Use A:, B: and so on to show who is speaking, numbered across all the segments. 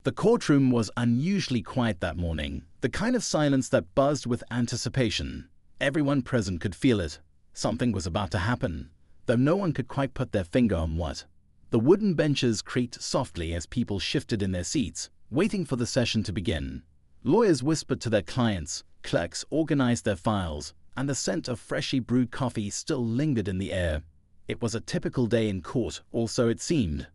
A: The courtroom was unusually quiet that morning, the kind of silence that buzzed with anticipation. Everyone present could feel it. Something was about to happen, though no one could quite put their finger on what. The wooden benches creaked softly as people shifted in their seats, waiting for the session to begin. Lawyers whispered to their clients, clerks organized their files, and the scent of freshly brewed coffee still lingered in the air. It was a typical day in court, or so it seemed.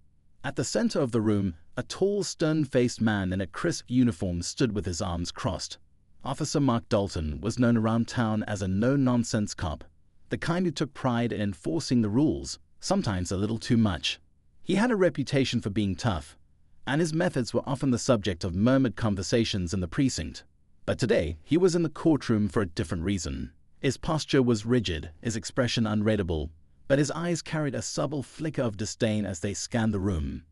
A: At the center of the room, a tall, stern-faced man in a crisp uniform stood with his arms crossed. Officer Mark Dalton was known around town as a no-nonsense cop, the kind who took pride in enforcing the rules, sometimes a little too much. He had a reputation for being tough, and his methods were often the subject of murmured conversations in the precinct. But today, he was in the courtroom for a different reason. His posture was rigid, his expression unreadable, but his eyes carried a subtle flicker of disdain as they scanned the room.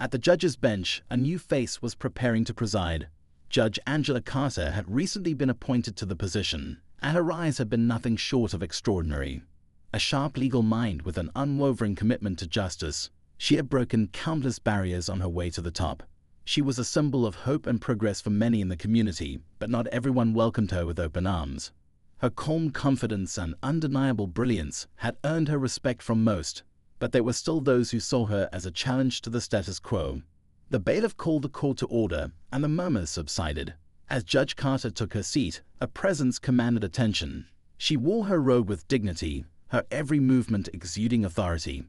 A: At the judge's bench, a new face was preparing to preside. Judge Angela Carter had recently been appointed to the position, and her rise had been nothing short of extraordinary. A sharp legal mind with an unwavering commitment to justice, she had broken countless barriers on her way to the top. She was a symbol of hope and progress for many in the community, but not everyone welcomed her with open arms. Her calm confidence and undeniable brilliance had earned her respect from most, but there were still those who saw her as a challenge to the status quo. The bailiff called the court to order, and the murmurs subsided. As Judge Carter took her seat, a presence commanded attention. She wore her robe with dignity, her every movement exuding authority.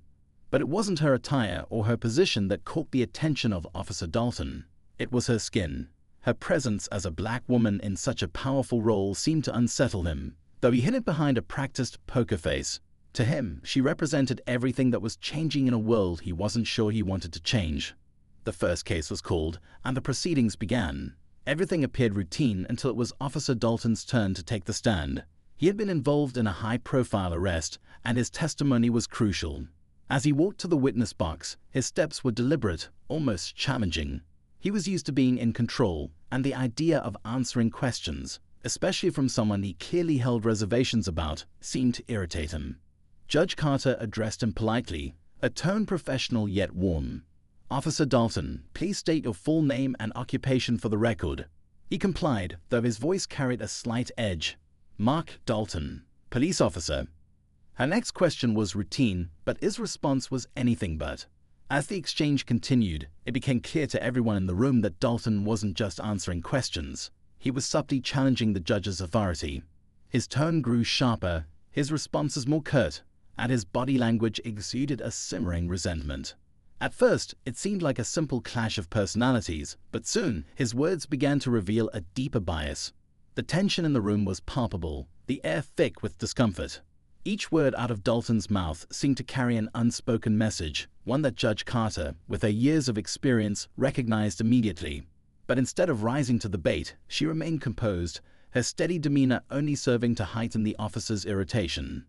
A: But it wasn't her attire or her position that caught the attention of Officer Dalton. It was her skin. Her presence as a black woman in such a powerful role seemed to unsettle him, though he hid it behind a practiced poker face. To him, she represented everything that was changing in a world he wasn't sure he wanted to change. The first case was called, and the proceedings began. Everything appeared routine until it was Officer Dalton's turn to take the stand. He had been involved in a high-profile arrest, and his testimony was crucial. As he walked to the witness box, his steps were deliberate, almost challenging. He was used to being in control, and the idea of answering questions, especially from someone he clearly held reservations about, seemed to irritate him. Judge Carter addressed him politely, a tone professional yet warm. "Officer Dalton, please state your full name and occupation for the record." He complied, though his voice carried a slight edge. "Mark Dalton, police officer." Her next question was routine, but his response was anything but. As the exchange continued, it became clear to everyone in the room that Dalton wasn't just answering questions. He was subtly challenging the judge's authority. His tone grew sharper, his responses more curt, and his body language exuded a simmering resentment. At first, it seemed like a simple clash of personalities, but soon his words began to reveal a deeper bias. The tension in the room was palpable, the air thick with discomfort. Each word out of Dalton's mouth seemed to carry an unspoken message, one that Judge Carter, with her years of experience, recognized immediately. But instead of rising to the bait, she remained composed, her steady demeanor only serving to heighten the officer's irritation.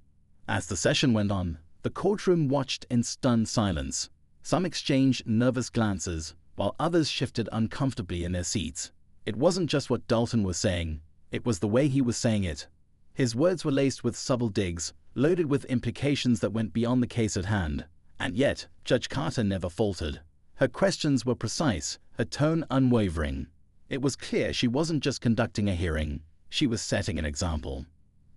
A: As the session went on, the courtroom watched in stunned silence. Some exchanged nervous glances, while others shifted uncomfortably in their seats. It wasn't just what Dalton was saying, it was the way he was saying it. His words were laced with subtle digs, loaded with implications that went beyond the case at hand. And yet, Judge Carter never faltered. Her questions were precise, her tone unwavering. It was clear she wasn't just conducting a hearing, she was setting an example.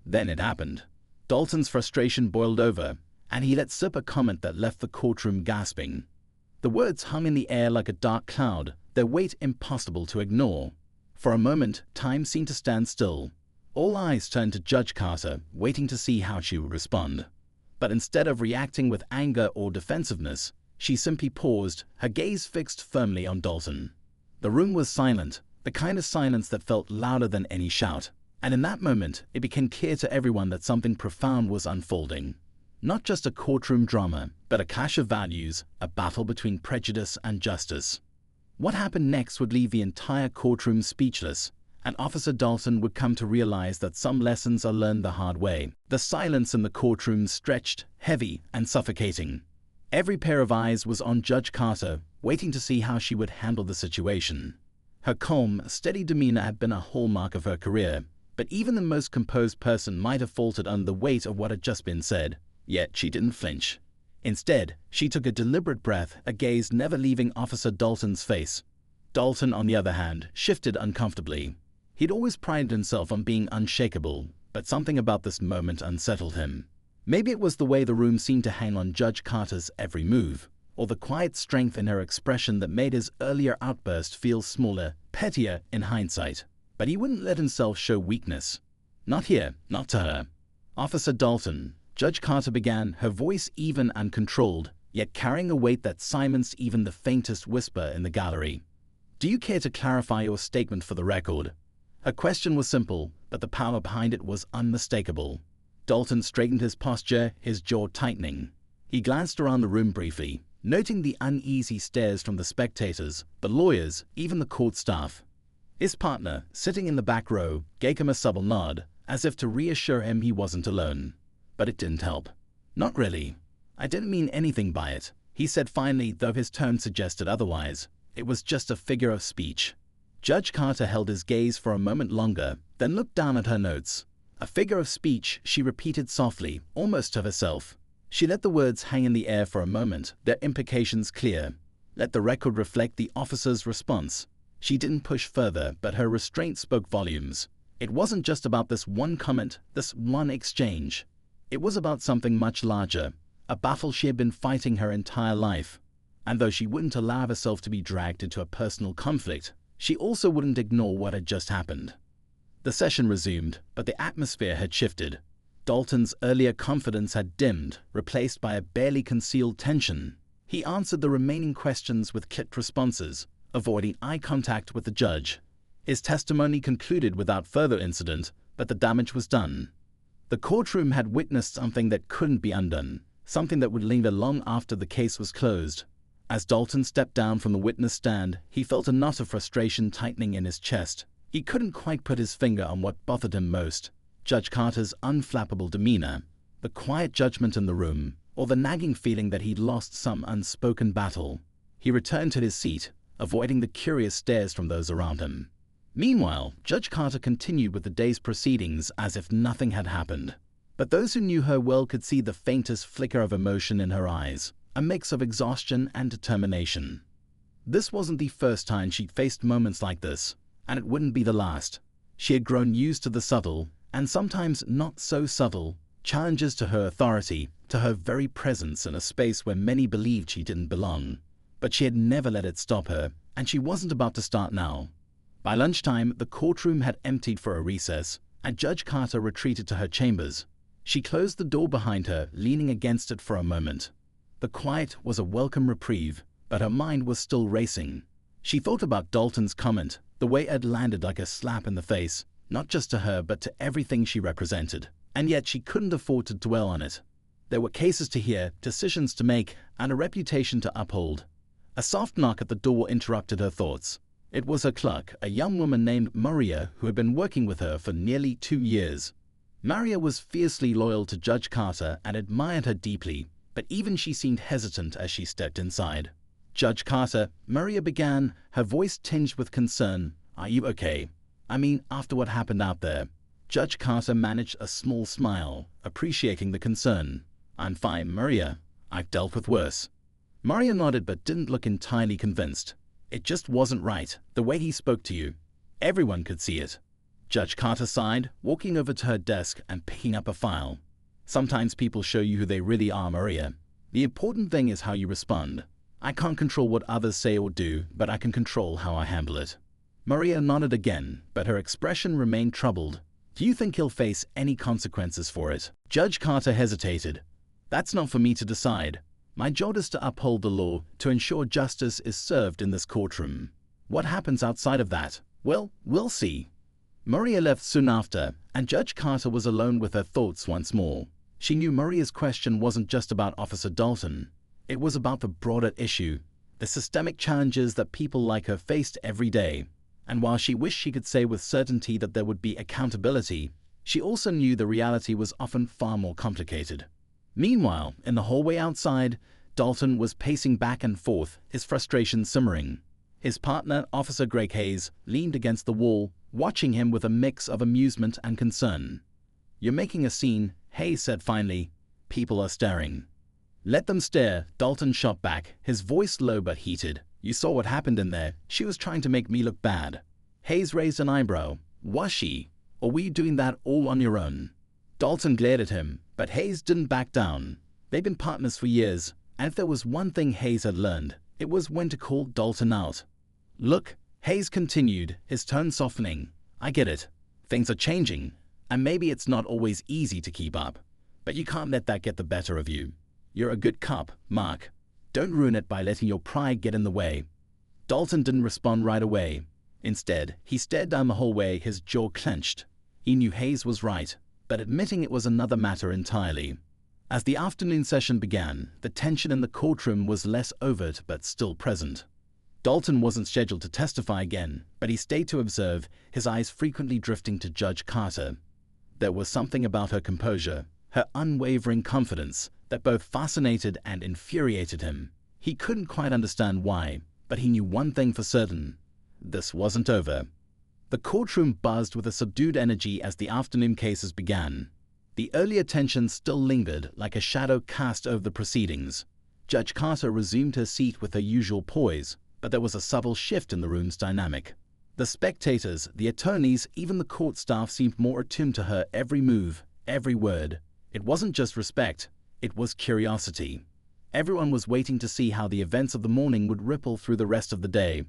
A: Then it happened. Dalton's frustration boiled over, and he let slip a comment that left the courtroom gasping. The words hung in the air like a dark cloud, their weight impossible to ignore. For a moment, time seemed to stand still. All eyes turned to Judge Carter, waiting to see how she would respond. But instead of reacting with anger or defensiveness, she simply paused, her gaze fixed firmly on Dalton. The room was silent, the kind of silence that felt louder than any shout. And in that moment, it became clear to everyone that something profound was unfolding. Not just a courtroom drama, but a clash of values, a battle between prejudice and justice. What happened next would leave the entire courtroom speechless, and Officer Dalton would come to realize that some lessons are learned the hard way. The silence in the courtroom stretched, heavy and suffocating. Every pair of eyes was on Judge Carter, waiting to see how she would handle the situation. Her calm, steady demeanor had been a hallmark of her career, but even the most composed person might have faltered under the weight of what had just been said. Yet she didn't flinch. Instead, she took a deliberate breath, a gaze never leaving Officer Dalton's face. Dalton, on the other hand, shifted uncomfortably. He'd always prided himself on being unshakable, but something about this moment unsettled him. Maybe it was the way the room seemed to hang on Judge Carter's every move, or the quiet strength in her expression that made his earlier outburst feel smaller, pettier in hindsight. But he wouldn't let himself show weakness. Not here, not to her. "Officer Dalton," Judge Carter began, her voice even and controlled, yet carrying a weight that silenced even the faintest whisper in the gallery. "Do you care to clarify your statement for the record?" Her question was simple, but the power behind it was unmistakable. Dalton straightened his posture, his jaw tightening. He glanced around the room briefly, noting the uneasy stares from the spectators, the lawyers, even the court staff. His partner, sitting in the back row, gave him a subtle nod, as if to reassure him he wasn't alone. But it didn't help. "Not really. I didn't mean anything by it," he said finally, though his tone suggested otherwise. "It was just a figure of speech." Judge Carter held his gaze for a moment longer, then looked down at her notes. "A figure of speech," she repeated softly, almost to herself. She let the words hang in the air for a moment, their implications clear. Let the record reflect the officer's response. She didn't push further, but her restraint spoke volumes. It wasn't just about this one comment, this one exchange. It was about something much larger, a battle she had been fighting her entire life. And though she wouldn't allow herself to be dragged into a personal conflict, she also wouldn't ignore what had just happened. The session resumed, but the atmosphere had shifted. Dalton's earlier confidence had dimmed, replaced by a barely concealed tension. He answered the remaining questions with clipped responses, avoiding eye contact with the judge. His testimony concluded without further incident, but the damage was done. The courtroom had witnessed something that couldn't be undone, something that would linger long after the case was closed. As Dalton stepped down from the witness stand, he felt a knot of frustration tightening in his chest. He couldn't quite put his finger on what bothered him most: Judge Carter's unflappable demeanor, the quiet judgment in the room, or the nagging feeling that he'd lost some unspoken battle. He returned to his seat, avoiding the curious stares from those around him. Meanwhile, Judge Carter continued with the day's proceedings as if nothing had happened. But those who knew her well could see the faintest flicker of emotion in her eyes, a mix of exhaustion and determination. This wasn't the first time she'd faced moments like this, and it wouldn't be the last. She had grown used to the subtle, and sometimes not so subtle, challenges to her authority, to her very presence in a space where many believed she didn't belong. But she had never let it stop her, and she wasn't about to start now. By lunchtime, the courtroom had emptied for a recess, and Judge Carter retreated to her chambers. She closed the door behind her, leaning against it for a moment. The quiet was a welcome reprieve, but her mind was still racing. She thought about Dalton's comment, the way it had landed like a slap in the face, not just to her but to everything she represented. And yet she couldn't afford to dwell on it. There were cases to hear, decisions to make, and a reputation to uphold. A soft knock at the door interrupted her thoughts. It was her clerk, a young woman named Maria, who had been working with her for nearly 2 years. Maria was fiercely loyal to Judge Carter and admired her deeply, but even she seemed hesitant as she stepped inside. "Judge Carter," Maria began, her voice tinged with concern. "Are you okay? I mean, after what happened out there?" Judge Carter managed a small smile, appreciating the concern. "I'm fine, Maria. I've dealt with worse." Maria nodded but didn't look entirely convinced. "It just wasn't right, the way he spoke to you. Everyone could see it." Judge Carter sighed, walking over to her desk and picking up a file. "Sometimes people show you who they really are, Maria. The important thing is how you respond. I can't control what others say or do, but I can control how I handle it." Maria nodded again, but her expression remained troubled. "Do you think he'll face any consequences for it?" Judge Carter hesitated. "That's not for me to decide. My job is to uphold the law, to ensure justice is served in this courtroom. What happens outside of that? Well, we'll see." Maria left soon after, and Judge Carter was alone with her thoughts once more. She knew Maria's question wasn't just about Officer Dalton. It was about the broader issue, the systemic challenges that people like her faced every day. And while she wished she could say with certainty that there would be accountability, she also knew the reality was often far more complicated. Meanwhile, in the hallway outside, Dalton was pacing back and forth, his frustration simmering. His partner, Officer Greg Hayes, leaned against the wall, watching him with a mix of amusement and concern. "You're making a scene," Hayes said finally. "People are staring." "Let them stare," Dalton shot back, his voice low but heated. You saw what happened in there. She was trying to make me look bad. Hayes raised an eyebrow. Was she? Or were you doing that all on your own? Dalton glared at him, but Hayes didn't back down. They'd been partners for years, and if there was one thing Hayes had learned, it was when to call Dalton out. Look, Hayes continued, his tone softening. I get it. Things are changing, and maybe it's not always easy to keep up. But you can't let that get the better of you. You're a good cop, Mark. Don't ruin it by letting your pride get in the way. Dalton didn't respond right away. Instead, he stared down the hallway, his jaw clenched. He knew Hayes was right, but admitting it was another matter entirely. As the afternoon session began, the tension in the courtroom was less overt but still present. Dalton wasn't scheduled to testify again, but he stayed to observe, his eyes frequently drifting to Judge Carter. There was something about her composure, her unwavering confidence, that both fascinated and infuriated him. He couldn't quite understand why, but he knew one thing for certain. This wasn't over. The courtroom buzzed with a subdued energy as the afternoon cases began. The earlier tension still lingered like a shadow cast over the proceedings. Judge Carter resumed her seat with her usual poise, but there was a subtle shift in the room's dynamic. The spectators, the attorneys, even the court staff seemed more attuned to her every move, every word. It wasn't just respect, it was curiosity. Everyone was waiting to see how the events of the morning would ripple through the rest of the day.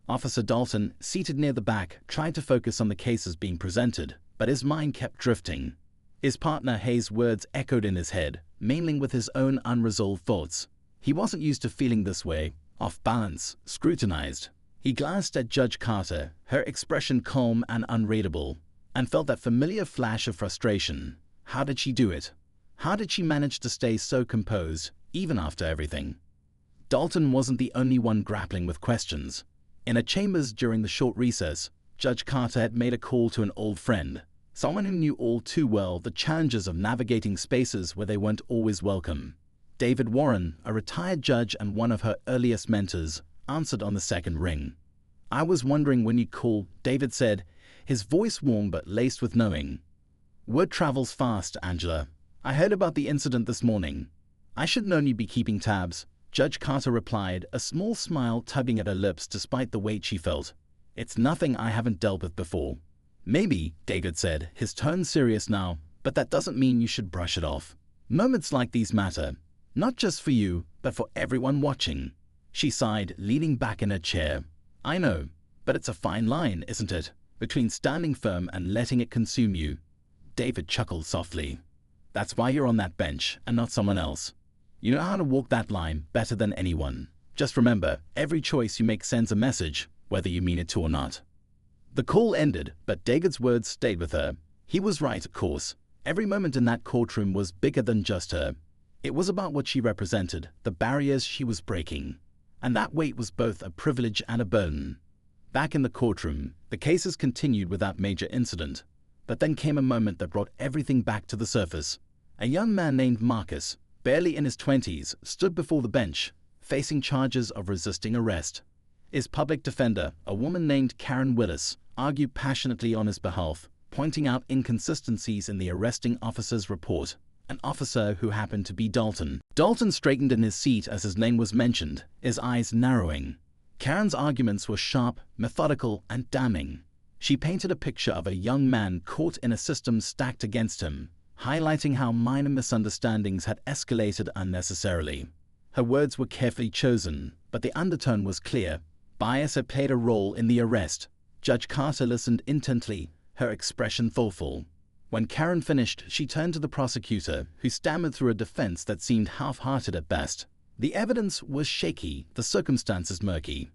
A: Officer Dalton, seated near the back, tried to focus on the cases being presented, but his mind kept drifting. His partner Hayes' words echoed in his head, mingling with his own unresolved thoughts. He wasn't used to feeling this way, off balance, scrutinized. He glanced at Judge Carter, her expression calm and unreadable, and felt that familiar flash of frustration. How did she do it? How did she manage to stay so composed, even after everything? Dalton wasn't the only one grappling with questions. In a chambers during the short recess, Judge Carter had made a call to an old friend, someone who knew all too well the challenges of navigating spaces where they weren't always welcome. David Warren, a retired judge and one of her earliest mentors, answered on the second ring. I was wondering when you'd call, David said, his voice warm but laced with knowing. Word travels fast, Angela. I heard about the incident this morning. I should have known you'd be keeping tabs, Judge Carter replied, a small smile tugging at her lips despite the weight she felt. It's nothing I haven't dealt with before. Maybe, David said, his tone serious now, but that doesn't mean you should brush it off. Moments like these matter, not just for you, but for everyone watching. She sighed, leaning back in her chair. I know, but it's a fine line, isn't it, between standing firm and letting it consume you. David chuckled softly. That's why you're on that bench and not someone else. You know how to walk that line better than anyone. Just remember, every choice you make sends a message, whether you mean it to or not. The call ended, but David's words stayed with her. He was right, of course. Every moment in that courtroom was bigger than just her. It was about what she represented, the barriers she was breaking. And that weight was both a privilege and a burden. Back in the courtroom, the cases continued without major incident. But then came a moment that brought everything back to the surface. A young man named Marcus, barely in his 20s, stood before the bench, facing charges of resisting arrest. His public defender, a woman named Karen Willis, argued passionately on his behalf, pointing out inconsistencies in the arresting officer's report. An officer who happened to be Dalton. Dalton straightened in his seat as his name was mentioned, his eyes narrowing. Karen's arguments were sharp, methodical, and damning. She painted a picture of a young man caught in a system stacked against him, highlighting how minor misunderstandings had escalated unnecessarily. Her words were carefully chosen, but the undertone was clear. Bias had played a role in the arrest. Judge Carter listened intently, her expression thoughtful. When Karen finished, she turned to the prosecutor, who stammered through a defense that seemed half-hearted at best. The evidence was shaky, the circumstances murky.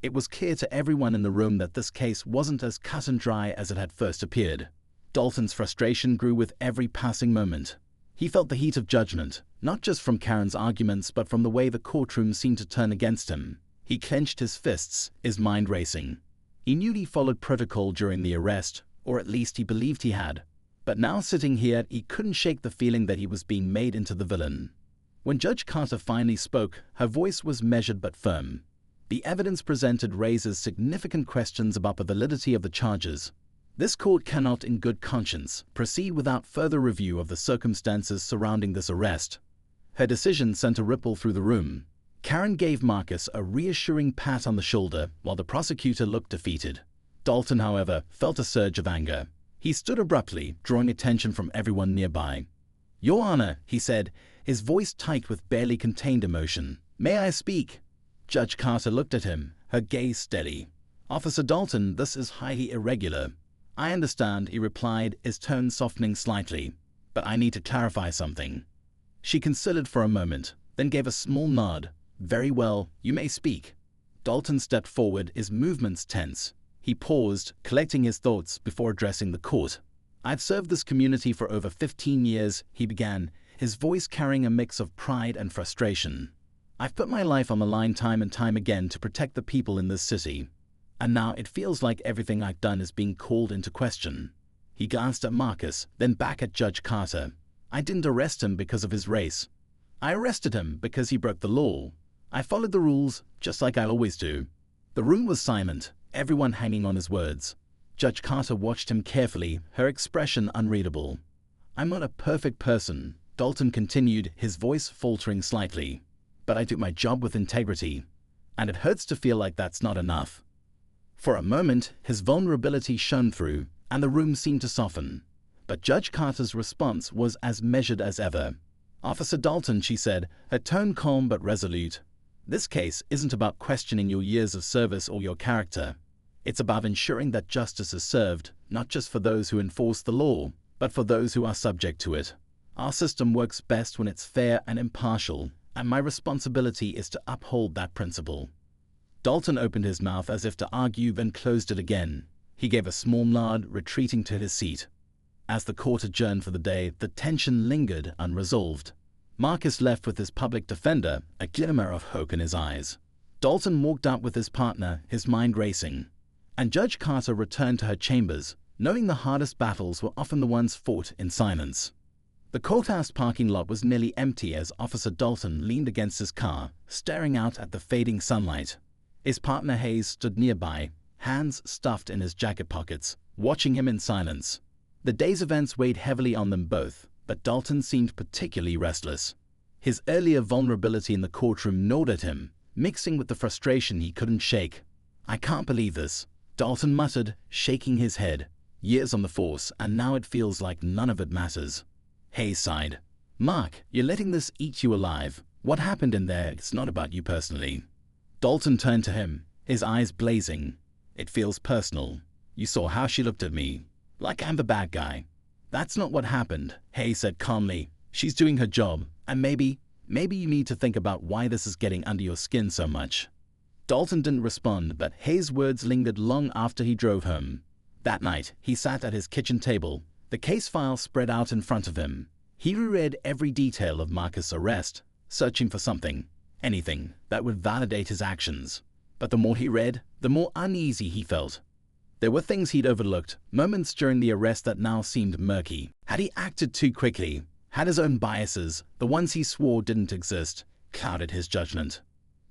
A: It was clear to everyone in the room that this case wasn't as cut and dry as it had first appeared. Dalton's frustration grew with every passing moment. He felt the heat of judgment, not just from Karen's arguments, but from the way the courtroom seemed to turn against him. He clenched his fists, his mind racing. He knew he followed protocol during the arrest, or at least he believed he had. But now sitting here, he couldn't shake the feeling that he was being made into the villain. When Judge Carter finally spoke, her voice was measured but firm. The evidence presented raises significant questions about the validity of the charges. This court cannot, in good conscience, proceed without further review of the circumstances surrounding this arrest. Her decision sent a ripple through the room. Karen gave Marcus a reassuring pat on the shoulder while the prosecutor looked defeated. Dalton, however, felt a surge of anger. He stood abruptly, drawing attention from everyone nearby. "Your Honor," he said, his voice tight with barely contained emotion. "May I speak?" Judge Carter looked at him, her gaze steady. "Officer Dalton, this is highly irregular." "I understand," he replied, his tone softening slightly. "But I need to clarify something." She considered for a moment, then gave a small nod. "Very well, you may speak." Dalton stepped forward, his movements tense. He paused, collecting his thoughts before addressing the court. "I've served this community for over 15 years, he began, his voice carrying a mix of pride and frustration. "I've put my life on the line time and time again to protect the people in this city. And now it feels like everything I've done is being called into question." He glanced at Marcus, then back at Judge Carter. "I didn't arrest him because of his race. I arrested him because he broke the law. I followed the rules, just like I always do." The room was silent, everyone hanging on his words. Judge Carter watched him carefully, her expression unreadable. "I'm not a perfect person," Dalton continued, his voice faltering slightly. "But I do my job with integrity. And it hurts to feel like that's not enough." For a moment, his vulnerability shone through, and the room seemed to soften. But Judge Carter's response was as measured as ever. "Officer Dalton," she said, her tone calm but resolute, "this case isn't about questioning your years of service or your character. It's about ensuring that justice is served, not just for those who enforce the law, but for those who are subject to it. Our system works best when it's fair and impartial, and my responsibility is to uphold that principle." Dalton opened his mouth as if to argue, then closed it again. He gave a small nod, retreating to his seat. As the court adjourned for the day, the tension lingered unresolved. Marcus left with his public defender, a glimmer of hope in his eyes. Dalton walked out with his partner, his mind racing. And Judge Carter returned to her chambers, knowing the hardest battles were often the ones fought in silence. The courthouse parking lot was nearly empty as Officer Dalton leaned against his car, staring out at the fading sunlight. His partner Hayes stood nearby, hands stuffed in his jacket pockets, watching him in silence. The day's events weighed heavily on them both, but Dalton seemed particularly restless. His earlier vulnerability in the courtroom gnawed at him, mixing with the frustration he couldn't shake. "I can't believe this," Dalton muttered, shaking his head. "Years on the force, and now it feels like none of it matters." Hayes sighed. "Mark, you're letting this eat you alive. What happened in there? It's not about you personally." Dalton turned to him, his eyes blazing. "It feels personal. You saw how she looked at me. Like I'm the bad guy." "That's not what happened," Hayes said calmly. "She's doing her job, and maybe you need to think about why this is getting under your skin so much." Dalton didn't respond, but Hayes' words lingered long after he drove home. That night, he sat at his kitchen table, the case file spread out in front of him. He reread every detail of Marcus' arrest, searching for something, anything, that would validate his actions. But the more he read, the more uneasy he felt. There were things he'd overlooked, moments during the arrest that now seemed murky. Had he acted too quickly? Had his own biases, the ones he swore didn't exist, clouded his judgment?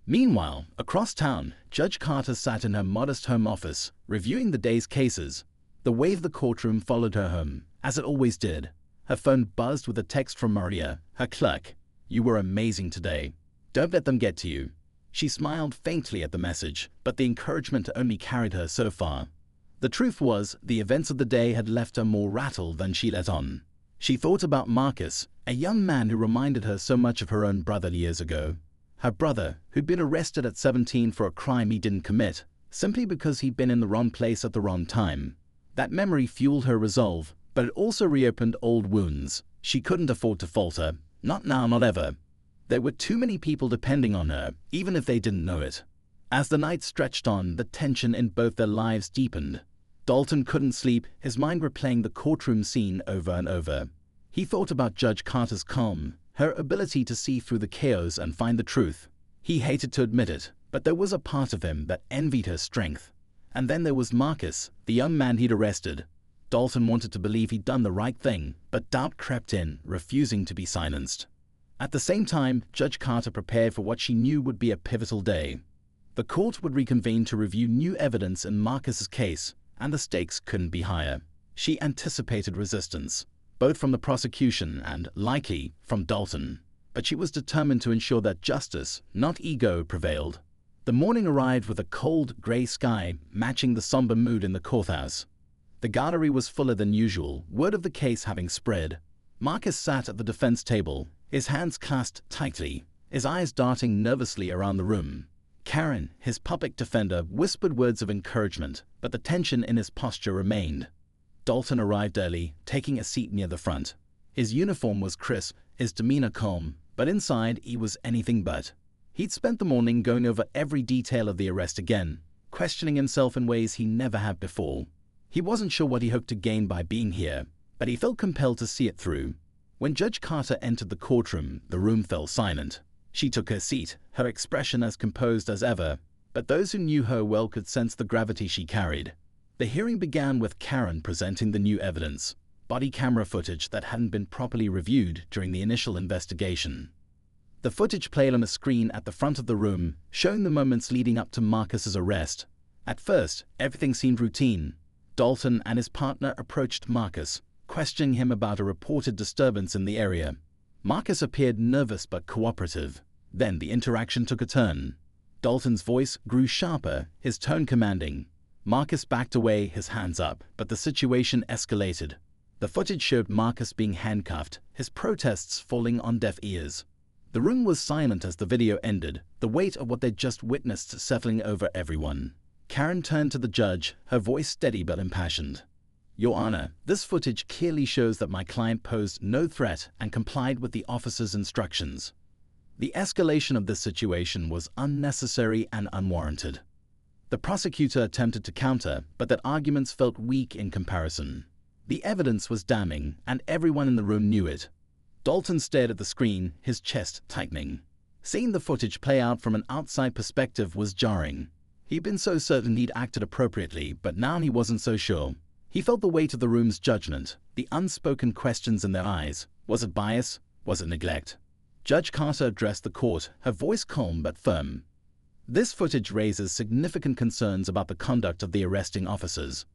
A: Meanwhile, across town, Judge Carter sat in her modest home office, reviewing the day's cases. The wave of the courtroom followed her home, as it always did. Her phone buzzed with a text from Maria, her clerk. "You were amazing today. Don't let them get to you." She smiled faintly at the message, but the encouragement only carried her so far. The truth was, the events of the day had left her more rattled than she let on. She thought about Marcus, a young man who reminded her so much of her own brother years ago. Her brother, who'd been arrested at 17 for a crime he didn't commit, simply because he'd been in the wrong place at the wrong time. That memory fueled her resolve, but it also reopened old wounds. She couldn't afford to falter. Not now, not ever. There were too many people depending on her, even if they didn't know it. As the night stretched on, the tension in both their lives deepened. Dalton couldn't sleep, his mind replaying the courtroom scene over and over. He thought about Judge Carter's calm, her ability to see through the chaos and find the truth. He hated to admit it, but there was a part of him that envied her strength. And then there was Marcus, the young man he'd arrested. Dalton wanted to believe he'd done the right thing, but doubt crept in, refusing to be silenced. At the same time, Judge Carter prepared for what she knew would be a pivotal day. The court would reconvene to review new evidence in Marcus's case, and the stakes couldn't be higher. She anticipated resistance, both from the prosecution and, likely, from Dalton. but she was determined to ensure that justice, not ego, prevailed. The morning arrived with a cold, grey sky matching the somber mood in the courthouse. The gallery was fuller than usual, word of the case having spread. Marcus sat at the defense table, his hands clasped tightly, his eyes darting nervously around the room. Karen, his public defender, whispered words of encouragement, but the tension in his posture remained. Dalton arrived early, taking a seat near the front. His uniform was crisp, his demeanor calm, but inside he was anything but. He'd spent the morning going over every detail of the arrest again, questioning himself in ways he never had before. He wasn't sure what he hoped to gain by being here, but he felt compelled to see it through. When Judge Carter entered the courtroom, the room fell silent. She took her seat, her expression as composed as ever, but those who knew her well could sense the gravity she carried. The hearing began with Karen presenting the new evidence, body camera footage that hadn't been properly reviewed during the initial investigation. The footage played on a screen at the front of the room, showing the moments leading up to Marcus's arrest. At first, everything seemed routine. Dalton and his partner approached Marcus, questioning him about a reported disturbance in the area. Marcus appeared nervous but cooperative. Then the interaction took a turn. Dalton's voice grew sharper, his tone commanding. Marcus backed away, his hands up, but the situation escalated. The footage showed Marcus being handcuffed, his protests falling on deaf ears. The room was silent as the video ended, the weight of what they'd just witnessed settling over everyone. Karen turned to the judge, her voice steady but impassioned. "Your Honor, this footage clearly shows that my client posed no threat and complied with the officer's instructions. The escalation of this situation was unnecessary and unwarranted." The prosecutor attempted to counter, but their arguments felt weak in comparison. The evidence was damning, and everyone in the room knew it. Dalton stared at the screen, his chest tightening. Seeing the footage play out from an outside perspective was jarring. He'd been so certain he'd acted appropriately, but now he wasn't so sure. He felt the weight of the room's judgment, the unspoken questions in their eyes. Was it bias? Was it neglect? Judge Carter addressed the court, her voice calm but firm. "This footage raises significant concerns about the conduct of the arresting officers.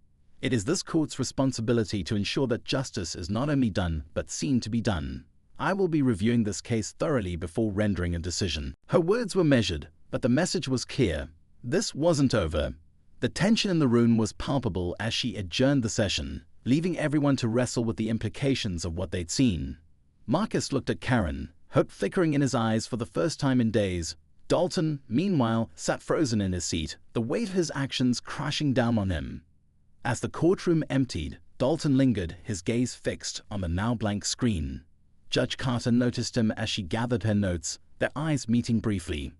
A: It is this court's responsibility to ensure that justice is not only done, but seen to be done. I will be reviewing this case thoroughly before rendering a decision." Her words were measured, but the message was clear. This wasn't over. The tension in the room was palpable as she adjourned the session, leaving everyone to wrestle with the implications of what they'd seen. Marcus looked at Karen, hope flickering in his eyes for the first time in days. Dalton, meanwhile, sat frozen in his seat, the weight of his actions crashing down on him. As the courtroom emptied, Dalton lingered, his gaze fixed on the now blank screen. Judge Carter noticed him as she gathered her notes, their eyes meeting briefly.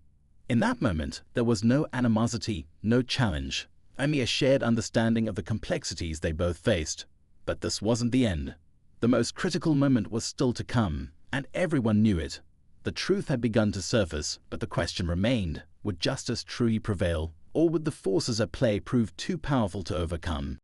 A: In that moment, there was no animosity, no challenge, only a shared understanding of the complexities they both faced. But this wasn't the end. The most critical moment was still to come, and everyone knew it. The truth had begun to surface, but the question remained, would justice truly prevail, or would the forces at play prove too powerful to overcome?